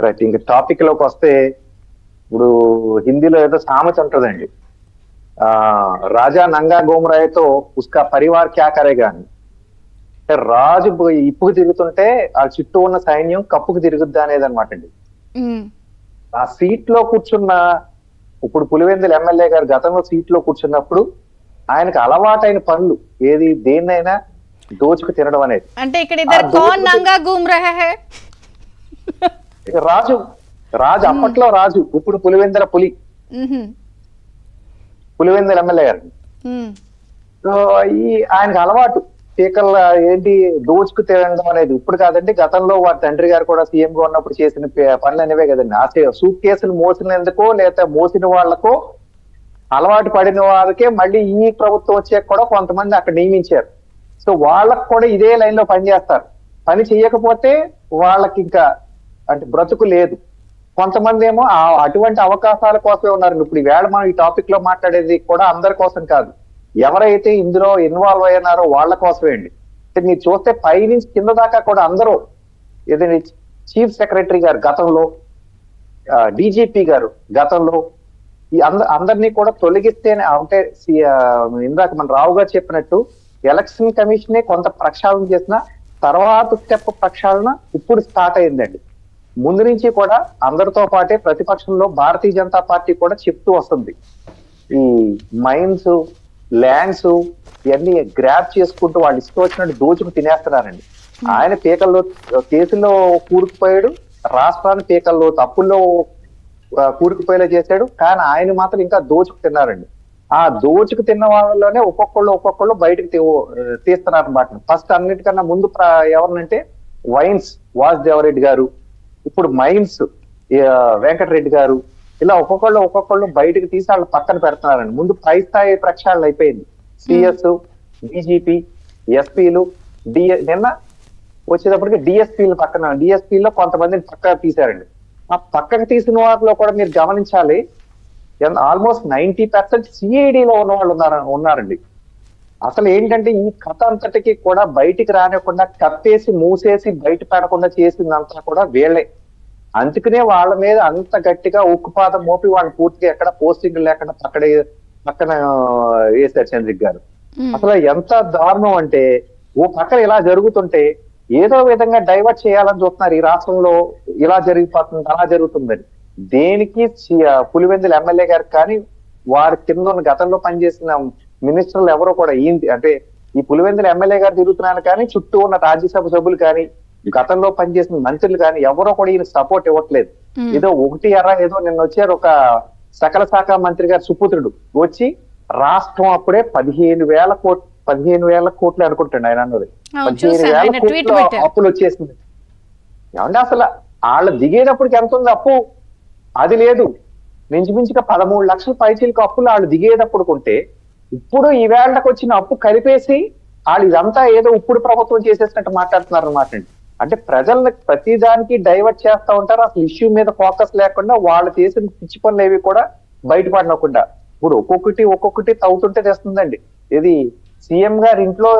Right, ఇంక topic లోకి వస్తే ఇప్పుడు హిందీలో ఏదో సామెత ఉంటుందండి. రాజా నంగా గోమరాయ్తో ఉస్కా పరివార్ క్యా కరేగా అని. అంటే రాజు ఇప్పుకు తిరుగుతుంటే ఆ చుట్టూ ఉన్న సైన్యం కప్పుకు తిరుగుద్దా అనేది అనమాట అండి. ఆ సీట్ లో కూర్చున్న ఇప్పుడు పులివెందుల ఎమ్మెల్యే గారు గతంలో సీట్ లో కూర్చున్నప్పుడు ఆయనకు అలవాటైన పనులు ఏది దేన్నైనా దోచుకు తినడం అనేది. అంటే ఇక్కడ ఇద్దరు కౌన్ నంగా గూమ్ రహే హై. రాజు అప్పట్లో రాజు, ఇప్పుడు పులివెందుల పులివెందుల ఎమ్మెల్యే గారు. సో ఆయనకు అలవాటు పీకల్ ఏంటి దోచుకు తినడం అనేది. ఇప్పుడు కాదండి, గతంలో వారి తండ్రి గారు కూడా సీఎం గా ఉన్నప్పుడు చేసిన పనులు అనేవే కదండి. ఆ సూట్ కేసులు మోసినందుకో లేదా మోసిన వాళ్లకో అలవాటు పడిన వారికే మళ్ళీ ఈ ప్రభుత్వం వచ్చాక కూడా కొంతమంది అక్కడ నియమించారు. సో వాళ్ళకు కూడా ఇదే లైన్ లో పనిచేస్తారు. పని చేయకపోతే వాళ్ళకి ఇంకా అంటే బ్రతుకు లేదు. కొంతమంది ఏమో అటువంటి అవకాశాల కోసమే ఉన్నారు. ఇప్పుడు ఈవేళ మనం ఈ టాపిక్ లో మాట్లాడేది కూడా అందరి కోసం కాదు, ఎవరైతే ఇందులో ఇన్వాల్వ్ అయ్యారో వాళ్ళ కోసమే అండి. మీరు చూస్తే పై నుంచి కింద దాకా కూడా అందరూ ఏదైనా చీఫ్ సెక్రటరీ గారు గతంలో, డీజీపీ గారు గతంలో, ఈ అందరినీ కూడా తొలగిస్తేనే అంటే ఇందాక మన రావు గారు చెప్పినట్టు ఎలక్షన్ కమిషనే కొంత ప్రక్షాళన చేసిన తర్వాత స్టెప్ ప్రక్షాళన ఇప్పుడు స్టార్ట్ అయిందండి. ముందు నుంచి కూడా అందరితో పాటే ప్రతిపక్షంలో భారతీయ జనతా పార్టీ కూడా చెప్తూ వస్తుంది, ఈ మైన్స్ ల్యాండ్స్ ఇవన్నీ గ్రాప్ చేసుకుంటూ వాళ్ళు ఇష్టం వచ్చినట్టు దోచుకు తినేస్తున్నారండి. ఆయన పీకల్లో కేసుల్లో కూరుకుపోయాడు, రాష్ట్రాన్ని పీకల్లో తప్పుల్లో కూరుకుపోయేలా చేశాడు. కానీ ఆయన మాత్రం ఇంకా దోచుకు తిన్నారండి. ఆ దోచుకు తిన్న వాళ్ళలోనే ఒక్కొక్కళ్ళు బయటకు తీస్తున్నారు అనమాట. ఫస్ట్ అన్నిటికన్నా ముందు ఎవరినంటే వైన్స్ వాసుదేవరెడ్డి గారు, ఇప్పుడు మైన్స్ వెంకటరెడ్డి గారు, ఇలా ఒక్కొక్కళ్ళు బయటకు తీసి వాళ్ళు పక్కన పెడుతున్నారండి. ముందు పై స్థాయి ప్రక్షాళన అయిపోయింది. సిఎస్, డీజీపీ, ఎస్పీలు, నిన్న వచ్చేటప్పటికి డిఎస్పీలు పక్కన, డిఎస్పీలో కొంతమందిని పక్కకు తీశారండి. ఆ పక్కకు తీసిన వారిలో కూడా మీరు గమనించాలి, ఆల్మోస్ట్ 90% సిఐడిలో ఉన్న వాళ్ళు ఉన్నారండి. అసలు ఏంటంటే ఈ కథ అంతటికి కూడా బయటికి రానివ్వకుండా కప్పేసి మూసేసి బయట పెడకుండా చేసిందంతా కూడా వీళ్ళే. అందుకనే వాళ్ళ మీద అంత గట్టిగా ఉక్కుపాదం మోపి వాళ్ళని పూర్తిగా ఎక్కడ పోస్టింగ్ లేకుండా పక్కన వేశారు చంద్రిక్ గారు. అసలు ఎంత దారుణం అంటే ఓ పక్కన ఇలా జరుగుతుంటే ఏదో విధంగా డైవర్ట్ చేయాలని చూస్తున్నారు. ఈ రాష్ట్రంలో ఇలా జరిగిపోతుంది, అలా జరుగుతుందని. దేనికి పులివెందుల ఎమ్మెల్యే గారు కానీ వారి కింద ఉన్న గతంలో పనిచేసిన మినిస్టర్లు ఎవరో కూడా ఏంటి అంటే ఈ పులివెందుల ఎమ్మెల్యే గారు తిరుగుతున్నారు కానీ చుట్టూ ఉన్న రాజ్యసభ సభ్యులు కానీ గతంలో పనిచేసిన మంత్రులు కానీ ఎవరో కూడా ఈయన సపోర్ట్ ఇవ్వట్లేదు. ఏదో ఏదో నిన్న వచ్చారు ఒక సకల శాఖ మంత్రి గారు సుపుత్రుడు వచ్చి రాష్ట్రం అప్పుడే 15,000 కోట్లు అనుకుంటాడు ఆయన అన్నది. 15,000 కోట్లు అప్పులు వచ్చేసింది. ఏమంటే అసలు వాళ్ళు దిగేటప్పటికి ఎంత ఉంది అప్పు? అది లేదు, మించుమించుగా 13 లక్షల పైచీలకు అప్పులు వాళ్ళు దిగేటప్పుడు ఉంటే ఇప్పుడు ఈ వేళకు వచ్చిన అప్పు కలిపేసి వాళ్ళు ఇదంతా ఏదో ఇప్పుడు ప్రభుత్వం చేసేసినట్టు మాట్లాడుతున్నారు అనమాట అండి. అంటే ప్రజల్ని ప్రతిదానికి డైవర్ట్ చేస్తా ఉంటారు. అసలు ఇష్యూ మీద ఫోకస్ లేకుండా వాళ్ళు చేసిన పిచ్చి పనులు ఏవి కూడా బయటపడకుండా ఇప్పుడు ఒక్కొక్కటి తవ్వుతుంటే తెస్తుందండి. ఇది సీఎం గారి ఇంట్లో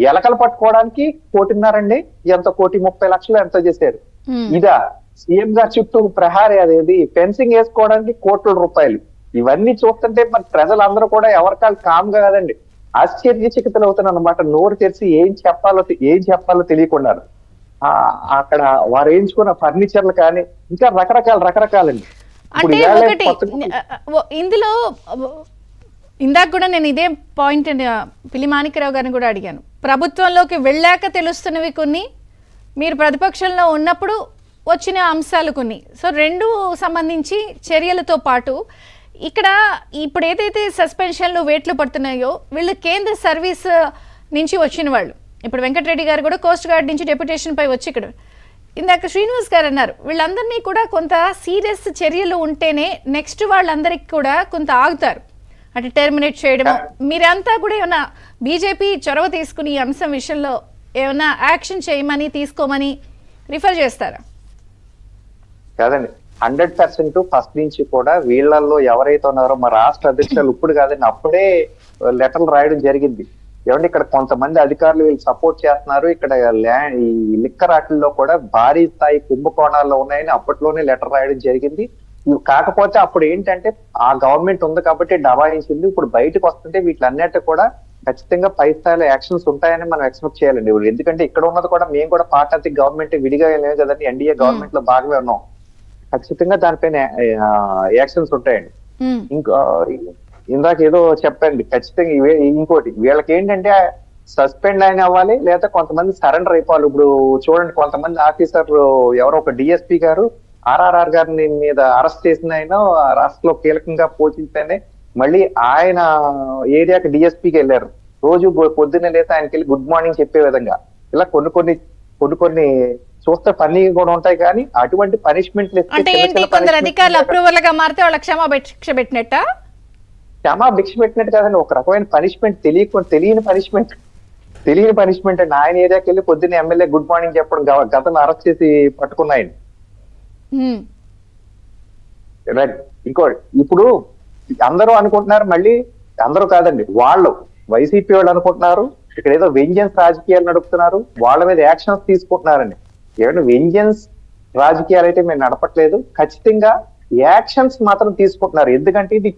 ఎలకలు పట్టుకోవడానికి 1,30,000 ఎంత 1,30,00,000 ఎంతో చేశారు. ఇదా సీఎం గారి చుట్టూ ప్రహారీ అదేది ఫెన్సింగ్ వేసుకోవడానికి కోట్ల రూపాయలు. ఇవన్నీ చూస్తుంటే మరి ప్రజలందరూ కూడా ఎవరికాలు కామ్ కాదండి, ఆశ్చర్యచకితులు అవుతున్నారు అనమాట. నోరు తెరిచి ఏం చెప్పాలో తెలియకుండా అక్కడ వారు వేయించుకున్న ఫర్నిచర్లు కానీ ఇంకా రకరకాలండి. అంటే ఒకటి ఇందులో ఇందాక కూడా నేను ఇదే పాయింట్ పిల్లి మాణిక్యరావు గారిని కూడా అడిగాను. ప్రభుత్వంలోకి వెళ్ళాక తెలుస్తున్నవి కొన్ని, మీరు ప్రతిపక్షంలో ఉన్నప్పుడు వచ్చిన అంశాలు కొన్ని. సో రెండు సంబంధించి చర్యలతో పాటు ఇక్కడ ఇప్పుడు ఏదైతే సస్పెన్షన్లు వేట్లు పడుతున్నాయో వీళ్ళు కేంద్ర సర్వీస్ నుంచి వచ్చిన వాళ్ళు. ఇప్పుడు వెంకటరెడ్డి గారు కూడా కోస్ట్ గార్డ్ నుంచి డెప్యుటేషన్ పై వచ్చి ఇక్కడ ఇందాక శ్రీనివాస్ గారు అన్నారు వీళ్ళందరినీ కూడా కొంత సీరియస్ చర్యలు ఉంటేనే నెక్స్ట్ వాళ్ళందరికీ కూడా కొంత ఆగుతారు, అంటే టెర్మినేట్ చేయడము. మీరంతా కూడా ఏమైనా బీజేపీ చొరవ తీసుకుని ఈ అంశం విషయంలో ఏమైనా యాక్షన్ చేయమని తీసుకోమని రిఫర్ చేస్తారా? కాదండి, 100% ఫస్ట్ నుంచి కూడా వీళ్ళల్లో ఎవరైతే ఉన్నారో మా రాష్ట్ర అధ్యక్షులు ఇప్పుడు కాదండి అప్పుడే లెటర్లు రాయడం జరిగింది. ఏమంటే ఇక్కడ కొంతమంది అధికారులు వీళ్ళు సపోర్ట్ చేస్తున్నారు, ఇక్కడ ఈ లిక్కర్ ఆటల్లో కూడా భారీ స్థాయి కుంభకోణాల్లో ఉన్నాయని అప్పట్లోనే లెటర్ రాయడం జరిగింది. కాకపోతే అప్పుడు ఏంటంటే ఆ గవర్నమెంట్ ఉంది కాబట్టి దబాయించింది. ఇప్పుడు బయటకు వస్తుంటే వీటిలన్నిటి కూడా ఖచ్చితంగా పై స్థాయిలో యాక్షన్స్ ఉంటాయని మనం ఎక్స్పెక్ట్ చేయాలండి. ఎందుకంటే ఇక్కడ ఉన్నది కూడా మేము కూడా పార్ట్ ఆఫ్ ది గవర్నమెంట్, విడిగా లేవు కదండి, ఎన్డీఏ గవర్నమెంట్ లో భాగమే ఉన్నాం. ఖచ్చితంగా దానిపైన యాక్షన్స్ ఉంటాయండి. ఇంకా ఇందాక ఏదో చెప్పండి, ఖచ్చితంగా ఇంకోటి వీళ్ళకి ఏంటంటే సస్పెండ్ అయిన అవ్వాలి, లేదా కొంతమంది సరెండర్ అయిపోవాలి. ఇప్పుడు చూడండి, కొంతమంది ఆఫీసర్ ఎవరో ఒక డిఎస్పీ గారు ఆర్ఆర్ఆర్ గారిని మీద అరెస్ట్ చేసిన ఆయన రాష్ట్రంలో కీలకంగా పోషించనే మళ్ళీ ఆయన ఏరియాకి డిఎస్పీకి వెళ్ళారు. రోజు పొద్దున్నే లేస్తే ఆయనకి వెళ్ళి గుడ్ మార్నింగ్ చెప్పే విధంగా ఇలా కొన్ని చూస్తే ఫన్నీ కూడా ఉంటాయి. కానీ అటువంటి పనిష్మెంట్లు క్షమాభిక్ష పెట్టినట్టు కాదండి, ఒక రకమైన పనిష్మెంట్, తెలియని పనిష్మెంట్ అండి. ఆయన ఏరియాకి వెళ్ళి పొద్దున్న ఎమ్మెల్యే గుడ్ మార్నింగ్ చెప్పడం, గతంలో అరెస్ట్ చేసి పట్టుకున్నాయని. రైట్. ఇంకోటి, ఇప్పుడు అందరూ అనుకుంటున్నారు, మళ్ళీ అందరూ కాదండి, వాళ్ళు వైసీపీ వాళ్ళు అనుకుంటున్నారు ఇక్కడ ఏదో వెంజన్స్ రాజకీయాలు నడుపుతున్నారు, వాళ్ళ మీద యాక్షన్స్ తీసుకుంటున్నారని. ఏమంటే వెంజన్స్ రాజకీయాలు అయితే మేము నడపట్లేదు, ఖచ్చితంగా యాక్షన్స్ మాత్రం తీసుకుంటున్నారు. ఎందుకంటే ఇది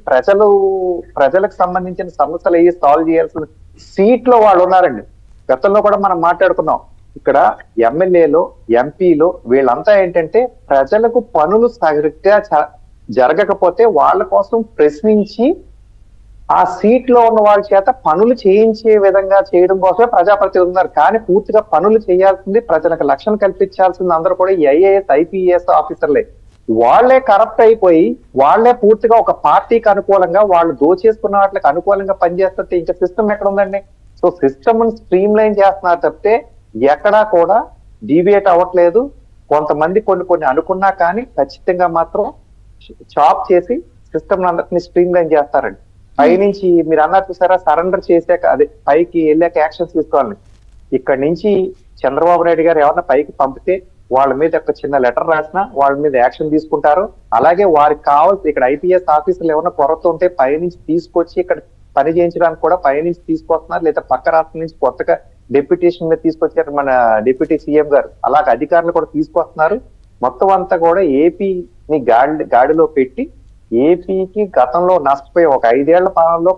ప్రజలకు సంబంధించిన సమస్యలు అయ్యి సాల్వ్ చేయాల్సిన సీట్ లో వాళ్ళు ఉన్నారండి. గతంలో కూడా మనం మాట్లాడుకున్నాం, ఇక్కడ ఎమ్మెల్యేలో ఎంపీలో వీళ్ళంతా ఏంటంటే ప్రజలకు పనులు సరిగ్గా జరగకపోతే వాళ్ళ కోసం ప్రశ్నించి ఆ సీట్ లో ఉన్న వాళ్ళ చేత పనులు చేయించే విధంగా చేయడం కోసమే ప్రజాప్రతినిధులు ఉన్నారు. కానీ పూర్తిగా పనులు చేయాల్సింది, ప్రజలకు రక్షణ కల్పించాల్సింది అందరూ కూడా ఐఏఎస్ ఐపీఎస్ ఆఫీసర్లే. వాళ్లే కరప్ట్ అయిపోయి వాళ్లే పూర్తిగా ఒక పార్టీకి అనుకూలంగా వాళ్ళు దోచేసుకున్న వాటికి అనుకూలంగా పనిచేస్తుంటే ఇంకా సిస్టమ్ ఎక్కడ ఉందండి? సో సిస్టమ్ స్ట్రీమ్ లైన్ చేస్తున్నారు తప్పితే ఎక్కడా కూడా డీవియేట్ అవ్వట్లేదు. కొంతమంది కొన్ని అనుకున్నా కానీ ఖచ్చితంగా మాత్రం చాప్ చేసి సిస్టమ్ అందరినీ స్ట్రీమ్ లైన్ చేస్తారండి. పైనుంచి మీరు అన్నారు చూసారా, సరెండర్ చేశాక అదే పైకి వెళ్ళాక యాక్షన్స్ తీసుకోవాలని. ఇక్కడ నుంచి చంద్రబాబు నాయుడు గారు ఎవరన్నా పైకి పంపితే వాళ్ళ మీద ఒక చిన్న లెటర్ రాసినా వాళ్ళ మీద యాక్షన్ తీసుకుంటారు. అలాగే వారికి కావాల్సి ఇక్కడ ఐపీఎస్ ఆఫీసర్లు ఏమైనా కొరత ఉంటే పైనుంచి తీసుకొచ్చి ఇక్కడ పని చేయించడానికి కూడా పైనుంచి తీసుకొస్తున్నారు, లేదా పక్క రాష్ట్రం నుంచి కొత్తగా డెప్యూటేషన్ మీద తీసుకొచ్చారు మన డిప్యూటీ సీఎం గారు. అలాగే అధికారులు కూడా తీసుకొస్తున్నారు. మొత్తం అంతా కూడా ఏపీని గాడిలో పెట్టి ఏపీకి గతంలో నష్టపోయి ఒక 5 ఏళ్ల పాలనలో